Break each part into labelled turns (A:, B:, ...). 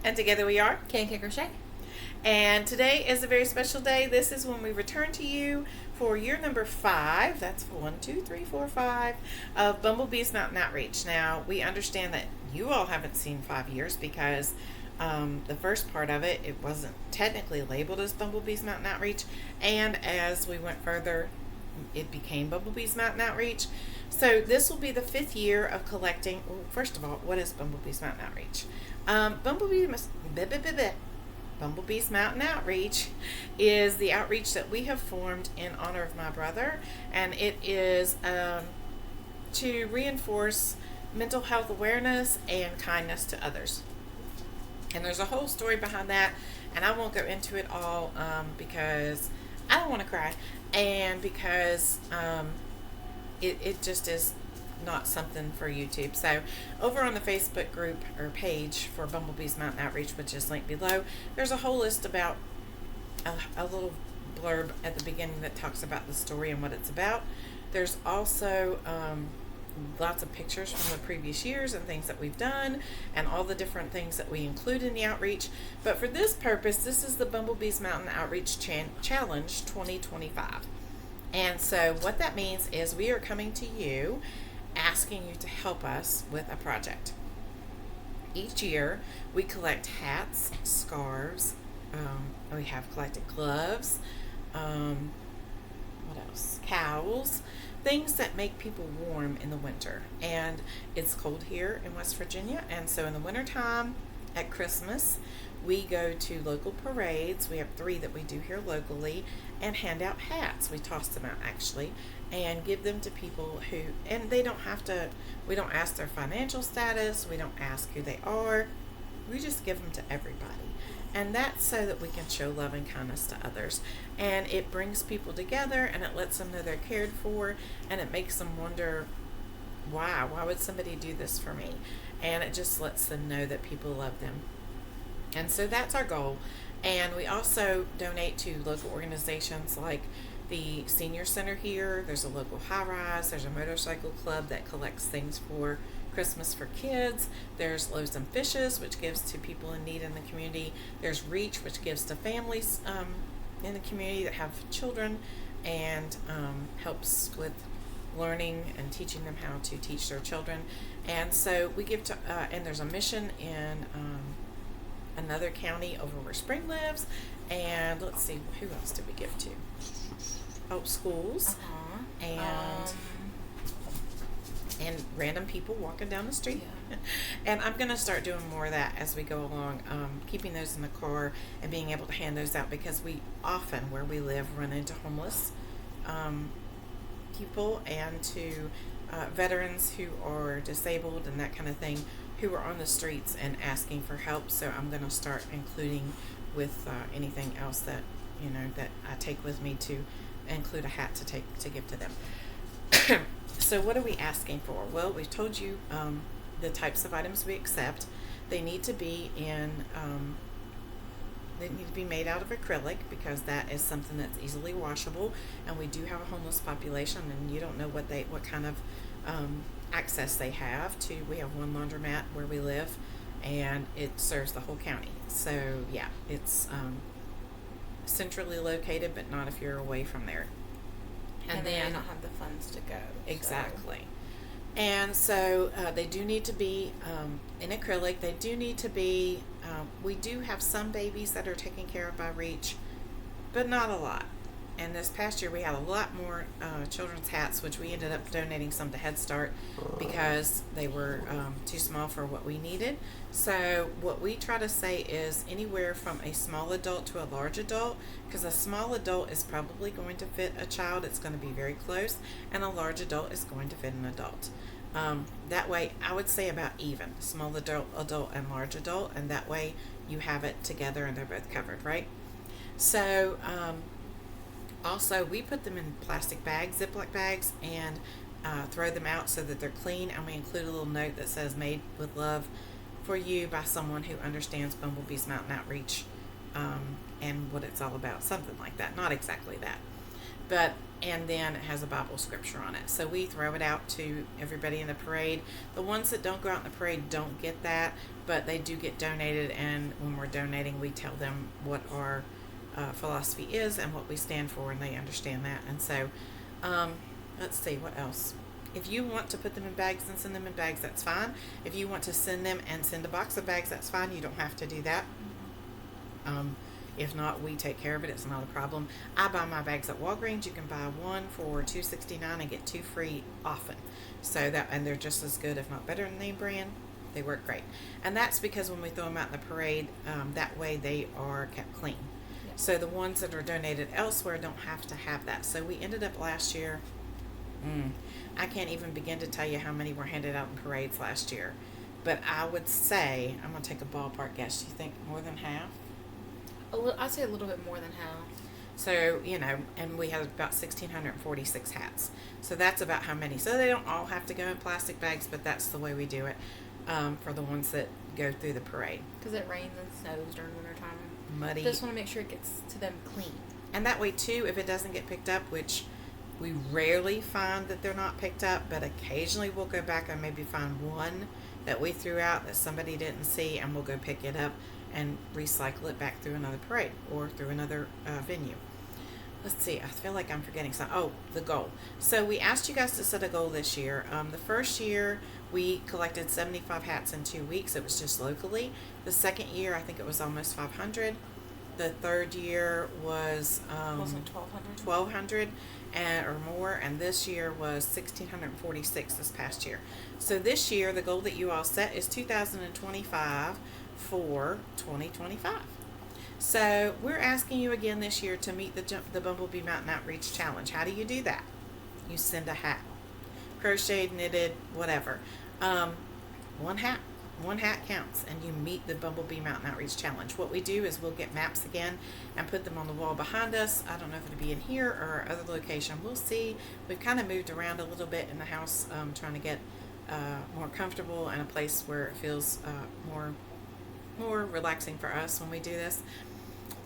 A: And together we are.
B: K Crochet.
A: And today is a very special day. This is when we return to you for year number 5. That's 1, 2, 3, 4, 5 of Bumblebee's Mountain Outreach. Now, we understand that you all haven't seen 5 years because the first part of it wasn't technically labeled as Bumblebee's Mountain Outreach. And as we went further, it became Bumblebee's Mountain Outreach. So this will be the 5th year of collecting. Well, first of all, what is Bumblebee's Mountain Outreach? Bumblebee's Mountain Outreach is the outreach that we have formed in honor of my brother, and it is to reinforce mental health awareness and kindness to others. And there's a whole story behind that, and I won't go into it all because I don't want to cry, and because it just is not something for YouTube. So over on the Facebook group or page for Bumblebee's Mountain Outreach, which is linked below, there's a whole list about a little blurb at the beginning that talks about the story and what it's about. There's also lots of pictures from the previous years and things that we've done and all the different things that we include in the outreach. But for this purpose, this is the Bumblebee's Mountain Outreach Challenge 2025. And so what that means is we are coming to you asking you to help us with a project. Each year we collect hats, scarves, we have collected gloves, what else? Cowls, things that make people warm in the winter. And it's cold here in West Virginia, and so in the wintertime at Christmas we go to local parades. We have 3 that we do here locally, and hand out hats. We toss them out actually and give them to people who, and they don't have to, we don't ask their financial status, we don't ask who they are, we just give them to everybody. And that's so that we can show love and kindness to others. And it brings people together, and it lets them know they're cared for, and it makes them wonder, why would somebody do this for me? And it just lets them know that people love them. And so that's our goal. And we also donate to local organizations like the senior center here. There's a local high-rise. There's a motorcycle club that collects things for Christmas for kids. There's Loaves and Fishes, which gives to people in need in the community. There's Reach, which gives to families in the community that have children and helps with learning and teaching them how to teach their children. And so we give to, and there's a mission in another county over where Spring lives, and let's see, who else did we give to? Oh, schools, and random people walking down the street. Yeah. And I'm going to start doing more of that as we go along, keeping those in the car and being able to hand those out, because we often, where we live, run into homeless people and to veterans who are disabled and that kind of thing, who are on the streets and asking for help. So I'm going to start including with anything else that that I take with me, to include a hat to give to them. So what are we asking for? Well, we've told you the types of items we accept. They need to be in they need to be made out of acrylic, because that is something that's easily washable, and we do have a homeless population, and you don't know what kind of access they have to. We have one laundromat where we live, and it serves the whole county. So yeah, it's centrally located, but not if you're away from there.
B: And then I don't have the funds to go.
A: Exactly. So. And so they do need to be in acrylic. They do need to be, we do have some babies that are taken care of by Reach, but not a lot. And this past year we had a lot more children's hats, which we ended up donating some to Head Start because they were too small for what we needed. So what we try to say is anywhere from a small adult to a large adult, because a small adult is probably going to fit a child. It's going to be very close, and a large adult is going to fit an adult. That way, I would say about even, small adult and large adult, and that way you have it together and they're both covered, right? So also, we put them in plastic bags, Ziploc bags, and throw them out so that they're clean, and we include a little note that says made with love for you by someone who understands Bumblebee's Mountain Outreach and what it's all about, something like that. Not exactly that. And then it has a Bible scripture on it. So we throw it out to everybody in the parade. The ones that don't go out in the parade don't get that, but they do get donated. And when we're donating, we tell them what our philosophy is and what we stand for, and they understand that. And so, let's see, what else? If you want to put them in bags and send them in bags, that's fine. If you want to send them and send a box of bags, that's fine. You don't have to do that. If not, we take care of it. It's not a problem. I buy my bags at Walgreens. You can buy one for $2.69 and get 2 free often. And they're just as good, if not better than name brand. They work great. And that's because when we throw them out in the parade, that way they are kept clean. Yeah. So the ones that are donated elsewhere don't have to have that. So we ended up last year, I can't even begin to tell you how many were handed out in parades last year. But I would say, I'm going to take a ballpark guess. Do you think more than half?
B: I'd say a little bit more than half.
A: So, and we had about 1,646 hats. So that's about how many. So they don't all have to go in plastic bags, but that's the way we do it for the ones that go through the parade.
B: Because it rains and snows during wintertime.
A: Muddy.
B: Just want to make sure it gets to them clean.
A: And that way, too, if it doesn't get picked up, which we rarely find that they're not picked up, but occasionally we'll go back and maybe find one that we threw out that somebody didn't see, and we'll go pick it up and recycle it back through another parade or through another venue. Let's see, I feel like I'm forgetting something. Oh, the goal. So we asked you guys to set a goal this year. The first year we collected 75 hats in 2 weeks. It was just locally. The second year, I think it was almost 500. The third year was 1,200 or more, and this year was 1,646 this past year. So this year, the goal that you all set is 2,025 for 2025. So we're asking you again this year to meet the Bumblebee Mountain Outreach Challenge. How do you do that? You send a hat, crocheted, knitted, whatever. One hat counts, and you meet the Bumblebee Mountain Outreach Challenge. What we do is we'll get maps again and put them on the wall behind us. I don't know if it'll be in here or our other location. We'll see. We've kind of moved around a little bit in the house, trying to get more comfortable and a place where it feels more relaxing for us when we do this.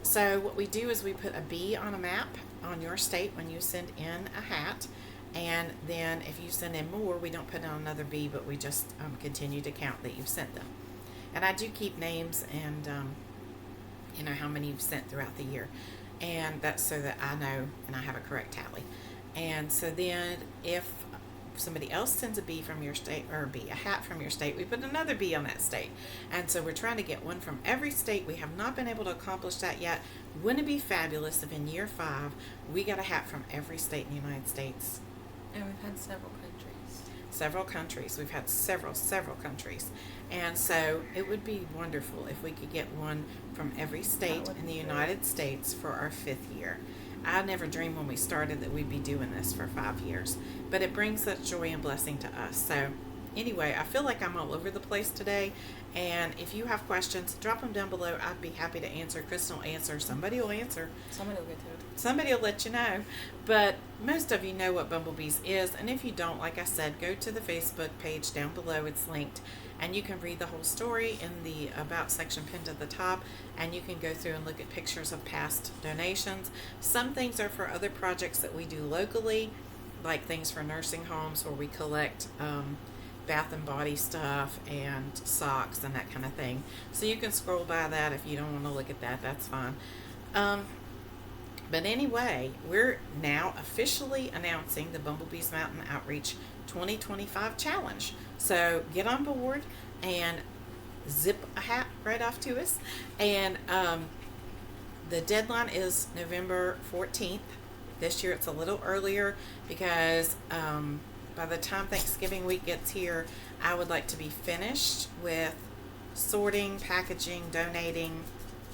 A: So what we do is we put a bee on a map on your state when you send in a hat, and then if you send in more, we don't put in another bee, but we just continue to count that you've sent them. And I do keep names and how many you've sent throughout the year, and that's so that I know and I have a correct tally. And so then if somebody else sends a bee from your state, or a hat from your state, we put another bee on that state. And so we're trying to get one from every state. We have not been able to accomplish that yet. Wouldn't it be fabulous if in year 5 we got a hat from every state in the United States?
B: And we've had several countries.
A: We've had several countries. And so it would be wonderful if we could get one from every state in the United States for our 5th year. I never dreamed when we started that we'd be doing this for 5 years, but it brings such joy and blessing to us. So anyway, I feel like I'm all over the place today, and if you have questions, drop them down below. I'd be happy to answer. Kristen will answer. Somebody will answer.
B: Somebody will get to it.
A: Somebody will let you know. But most of you know what Bumblebees is, and if you don't, like I said, go to the Facebook page down below. It's linked, and you can read the whole story in the About section pinned at the top, and you can go through and look at pictures of past donations. Some things are for other projects that we do locally, like things for nursing homes where we collect bath and body stuff and socks and that kind of thing. So you can scroll by that if you don't want to look at that. That's fine. But anyway, we're now officially announcing the Bumblebees Mountain Outreach 2025 Challenge. So get on board and zip a hat right off to us. And the deadline is November 14th. This year it's a little earlier because by the time Thanksgiving week gets here, I would like to be finished with sorting, packaging, donating,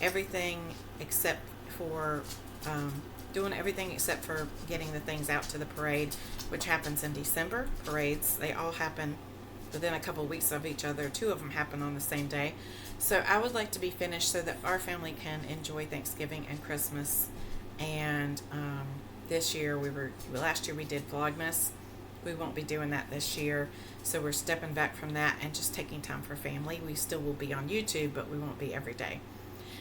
A: everything except for doing everything except for getting the things out to the parade, which happens in December. Parades, they all happen within a couple of weeks of each other. 2 of them happen on the same day. So I would like to be finished so that our family can enjoy Thanksgiving and Christmas. And this year last year we did Vlogmas. We won't be doing that this year, so we're stepping back from that and just taking time for family. We still will be on YouTube, but we won't be every day.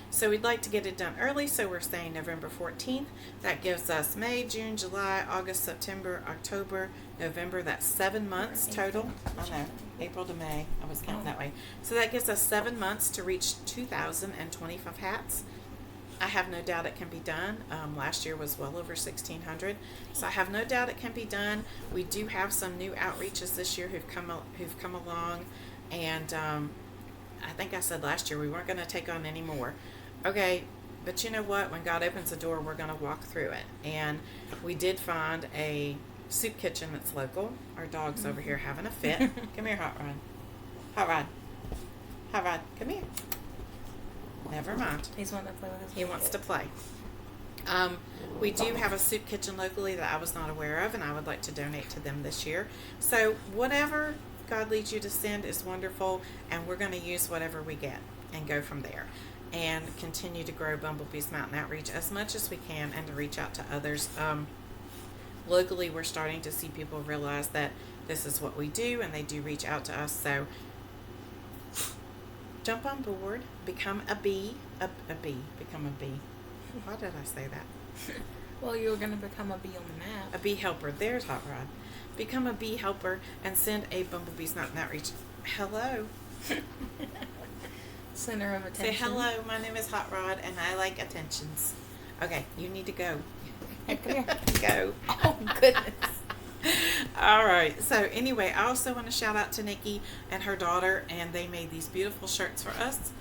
A: So we'd like to get it done early, so we're saying November 14th. That gives us May, June, July, August, September, October, November. That's 7 months total. I know, April to May. I was counting that way. So that gives us 7 months to reach 2,025 hats. I have no doubt it can be done. Last year was well over 1,600, so I have no doubt it can be done. We do have some new outreaches this year who've come along, and I think I said last year we weren't going to take on any more. Okay, but you know what? When God opens the door, we're going to walk through it. And we did find a soup kitchen that's local. Our dog's over here having a fit. Come here, Hot Rod. Hot Rod. Hot Rod, come here. Never mind.
B: He's wanting to play with us.
A: He wants to play. We do have a soup kitchen locally that I was not aware of, and I would like to donate to them this year. So whatever God leads you to send is wonderful, and we're going to use whatever we get and go from there and continue to grow Bumblebee's Mountain Outreach as much as we can and to reach out to others. Locally, we're starting to see people realize that this is what we do, and they do reach out to us. So jump on board, become a bee, become a bee. Why did I say that?
B: Well, you were going to become a bee on the map.
A: A bee helper. There's Hot Rod. Become a bee helper and send a Bumblebee's Mountain Outreach. Hello.
B: Center of attention.
A: Say hello. My name is Hot Rod, and I like attentions. Okay, you need to go.
B: Come here.
A: Go.
B: Oh, goodness.
A: All right. So anyway, I also want to shout out to Nikki and her daughter, and they made these beautiful shirts for us.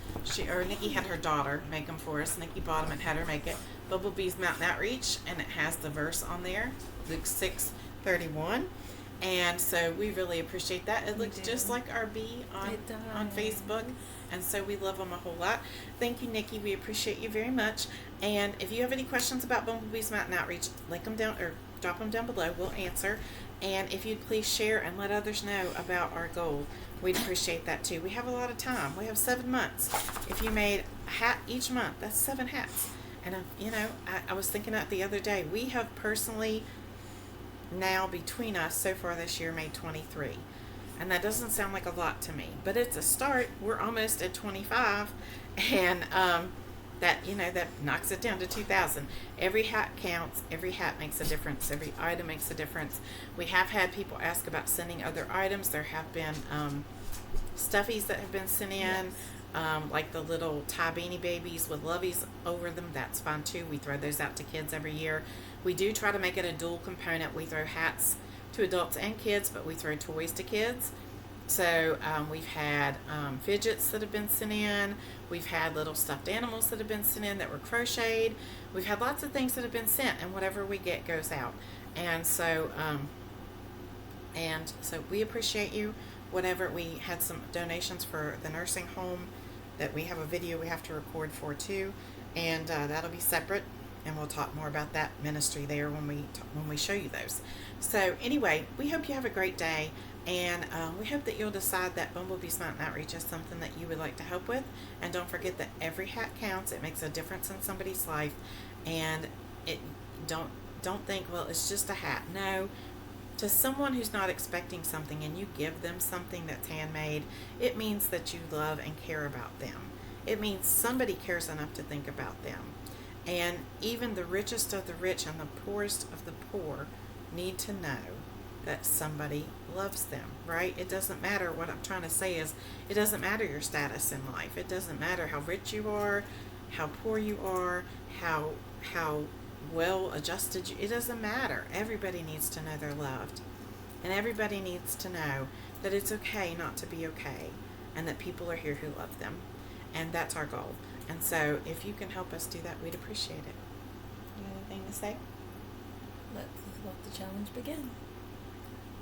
A: Nikki had her daughter make them for us. Nikki bought them and had her make it. Bumblebee's Mountain Outreach, and it has the verse on there, Luke 6:31. And so we really appreciate that. It looks just like our bee on Facebook, and so we love them a whole lot. Thank you, Nikki. We appreciate you very much. And if you have any questions about Bumblebee's Mountain Outreach, link them down or drop them down below. We'll answer. And if you'd please share and let others know about our goal, we'd appreciate that too. We have a lot of time. We have 7 months. If you made a hat each month, that's 7 hats. And I was thinking that the other day. We have personally now between us so far this year made 23, and that doesn't sound like a lot to me, but it's a start. We're almost at 25, and that knocks it down to 2,000. Every hat counts. Every hat makes a difference. Every item makes a difference. We have had people ask about sending other items. There have been stuffies that have been sent in. Yes. Like the little tie beanie babies with loveys over them. That's fine too. We throw those out to kids every year. We do try to make it a dual component. We throw hats to adults and kids, but we throw toys to kids. So we've had fidgets that have been sent in. We've had little stuffed animals that have been sent in that were crocheted. We've had lots of things that have been sent, and whatever we get goes out. And so we appreciate you. Whatever, we had some donations for the nursing home that we have a video we have to record for too, and that'll be separate, and we'll talk more about that ministry there when we show you those. So anyway, we hope you have a great day, and we hope that you'll decide that Bumblebee's Mountain Outreach is something that you would like to help with. And don't forget that every hat counts. It makes a difference in somebody's life, and don't think, well, it's just a hat. No. To someone who's not expecting something and you give them something that's handmade, it means that you love and care about them. It means somebody cares enough to think about them. And even the richest of the rich and the poorest of the poor need to know that somebody loves them, right? It doesn't matter. What I'm trying to say is, it doesn't matter your status in life. It doesn't matter how rich you are, how poor you are, how well adjusted it doesn't matter. Everybody needs to know they're loved, and everybody needs to know that it's okay not to be okay, and that people are here who love them, and that's our goal. And so if you can help us do that, we'd appreciate it. You have anything to say?
B: Let the challenge begin.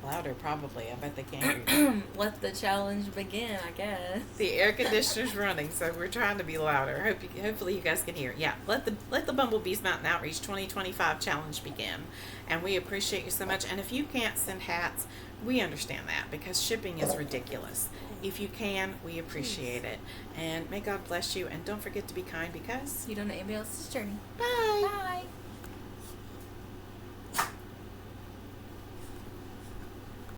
A: Louder, probably. I bet they can't hear you.
B: Let the challenge begin, I guess.
A: The air conditioner's running, so we're trying to be louder. Hopefully you guys can hear. Yeah, let the Bumblebee's Mountain Outreach 2025 challenge begin. And we appreciate you so much. And if you can't send hats, we understand that, because shipping is ridiculous. If you can, we appreciate it. And may God bless you. And don't forget to be kind, because
B: you don't know anybody else's journey.
A: Bye.
B: Bye.